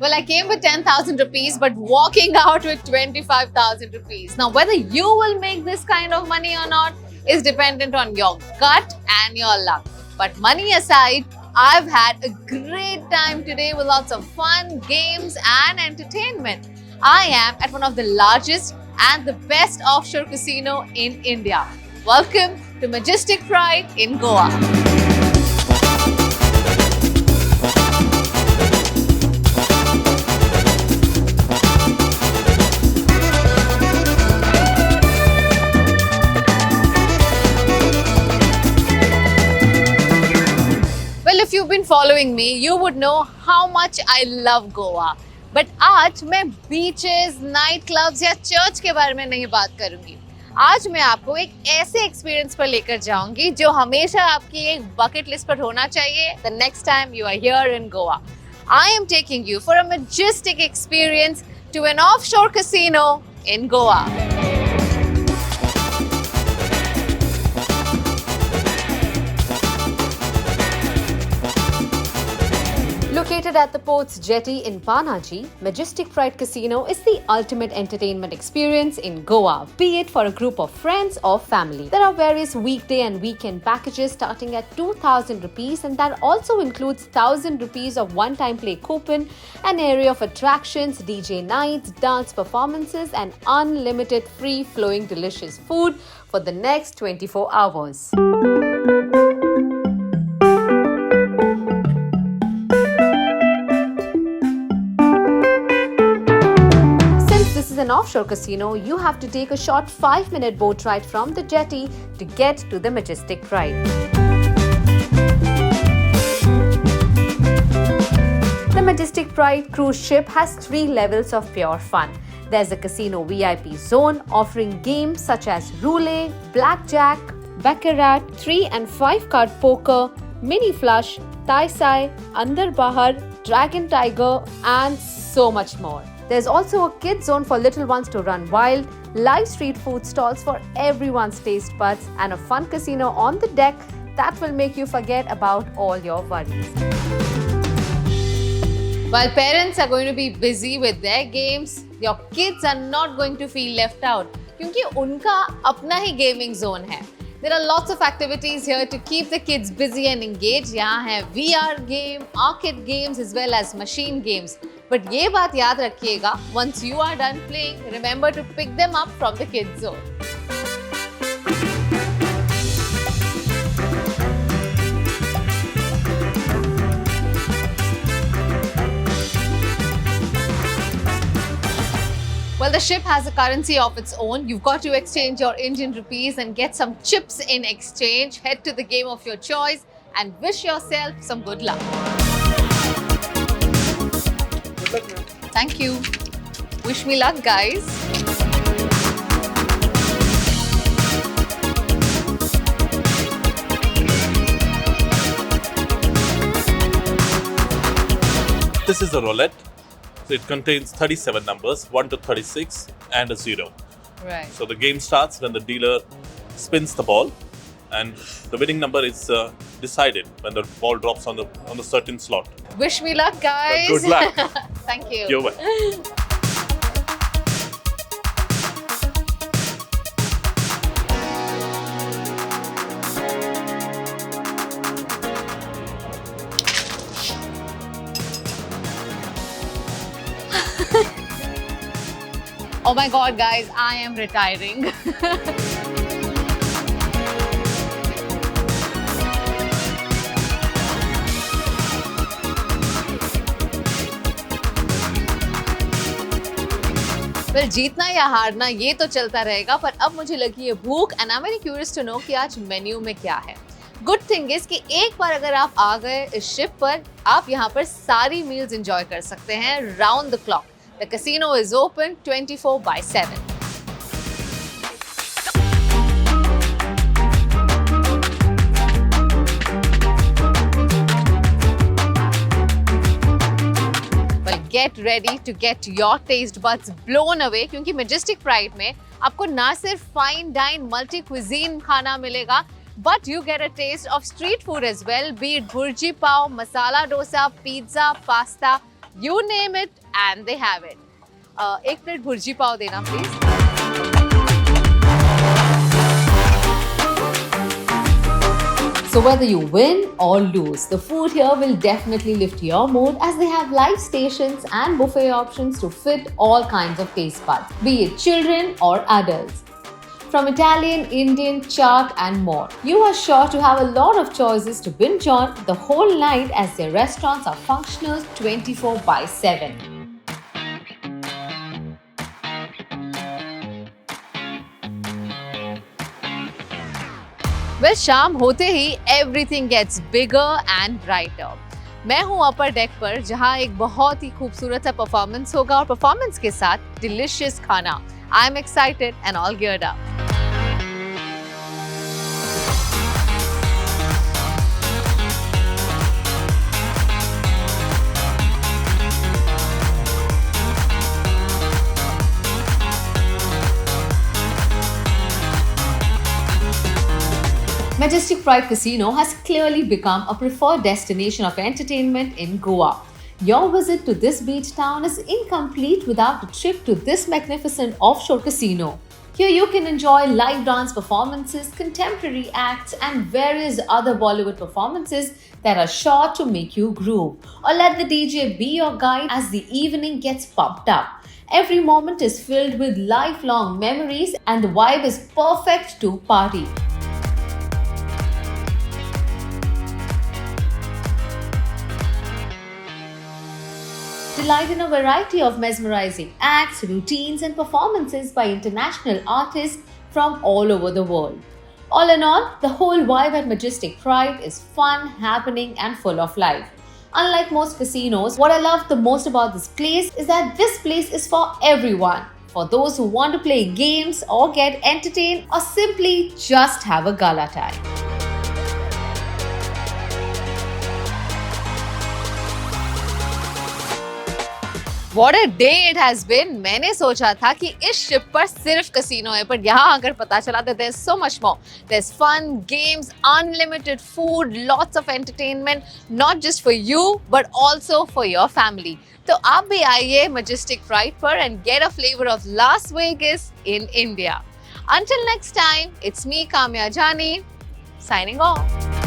Well, I came with 10,000 rupees, but walking out with 25,000 rupees. Now, whether you will make this kind of money or not is dependent on your gut and your luck. But money aside, I've had a great time today with lots of fun, games, and entertainment. I am at one of the largest and the best offshore casino in India. Welcome to Majestic Pride in Goa. Well, if you've been following me, you would know how much I love Goa. But आज मैं beaches, night clubs या church के बारे में नहीं बात करूंगी. आज मैं आपको एक ऐसे एक्सपीरियंस पर लेकर जाऊंगी जो हमेशा आपकी एक बकेट लिस्ट पर होना चाहिए the next time you are here in Goa. I am taking you for a majestic experience to an offshore casino in Goa. Located at the port's jetty in Panaji, Majestic Pride Casino is the ultimate entertainment experience in Goa, be it for a group of friends or family. There are various weekday and weekend packages starting at 2,000 rupees, and that also includes 1,000 rupees of one-time play coupon, an area of attractions, DJ nights, dance performances, and unlimited free-flowing delicious food for the next 24 hours. An offshore casino, you have to take a short 5-minute boat ride from the jetty to get to the Majestic Pride. The Majestic Pride cruise ship has 3 levels of pure fun. There's a casino VIP zone offering games such as roulette, blackjack, baccarat, 3 and 5 card poker, mini flush, tai sai, andar bahar, dragon tiger, and so much more. There's also a kids zone for little ones to run wild, live street food stalls for everyone's taste buds, and a fun casino on the deck that will make you forget about all your worries. While parents are going to be busy with their games, your kids are not going to feel left out क्योंकि उनका अपना ही gaming zone है. There are lots of activities here to keep the kids busy and engaged. यहाँ है VR game, arcade games as well as machine games. But ये बात याद रखिएगा, once you are done playing, remember to pick them up from the kids zone. Well, the ship has a currency of its own. You've got to exchange your Indian rupees and get some chips in exchange. Head to the game of your choice and wish yourself some good luck. Good luck, man. Thank you. Wish me luck, guys. This is a roulette. So it contains 37 numbers, 1 to 36, and a 0. Right. So the game starts when the dealer spins the ball, and the winning number is decided when the ball drops on the certain slot. Wish me luck, guys. Good luck. Thank you. You're welcome. Oh my God, guys, I am retiring. Well, जीतना या हारना ये तो चलता रहेगा, पर अब मुझे लगी है भूख and I'm very curious to know कि आज मेन्यू में क्या है. Good thing is कि एक बार अगर आप आ गए इस शिप पर, आप यहाँ पर सारी मील्स एंजॉय कर सकते हैं round the clock. The casino is open 24/7. Get ready to get your taste buds blown away क्योंकि Majestic Pride में आपको ना सिर्फ फाइन डाइन मल्टी क्विजीन खाना मिलेगा, but you get a taste of street food as well, be it burji pav, masala dosa, pizza, pasta, You name it and they have it. एक plate bhurji पाव देना please. So whether you win or lose, the food here will definitely lift your mood as they have live stations and buffet options to fit all kinds of taste buds, be it children or adults. From Italian, Indian, chaat and more. You are sure to have a lot of choices to binge on the whole night as their restaurants are functional 24/7. Well, शाम होते ही everything gets bigger and brighter. मैं हूँ अपर deck पर जहाँ एक बहुत ही खूबसूरत सा परफॉर्मेंस होगा और परफॉर्मेंस के साथ डिलिशियस खाना. I am excited and all geared up. Majestic Pride Casino has clearly become a preferred destination of entertainment in Goa. Your visit to this beach town is incomplete without a trip to this magnificent offshore casino. Here you can enjoy live dance performances, contemporary acts, and various other Bollywood performances that are sure to make you groove. Or let the DJ be your guide as the evening gets pumped up. Every moment is filled with lifelong memories and the vibe is perfect to party. Delight in a variety of mesmerizing acts, routines, and performances by international artists from all over the world. All in all, the whole vibe at Majestic Pride is fun, happening, and full of life. Unlike most casinos, what I love the most about this place is that this place is for everyone. For those who want to play games or get entertained or simply just have a gala time. What a day it has been. मैंने सोचा था कि इस ship पर सिर्फ casino है, पर यहाँ आकर पता चला that there's so much more. There's fun, games, unlimited food, lots of entertainment, not just for you but also for your family. तो आप भी आइए Majestic Pride पर and get a flavor of Las Vegas in India. Until next time, it's me Kamya Jani signing off.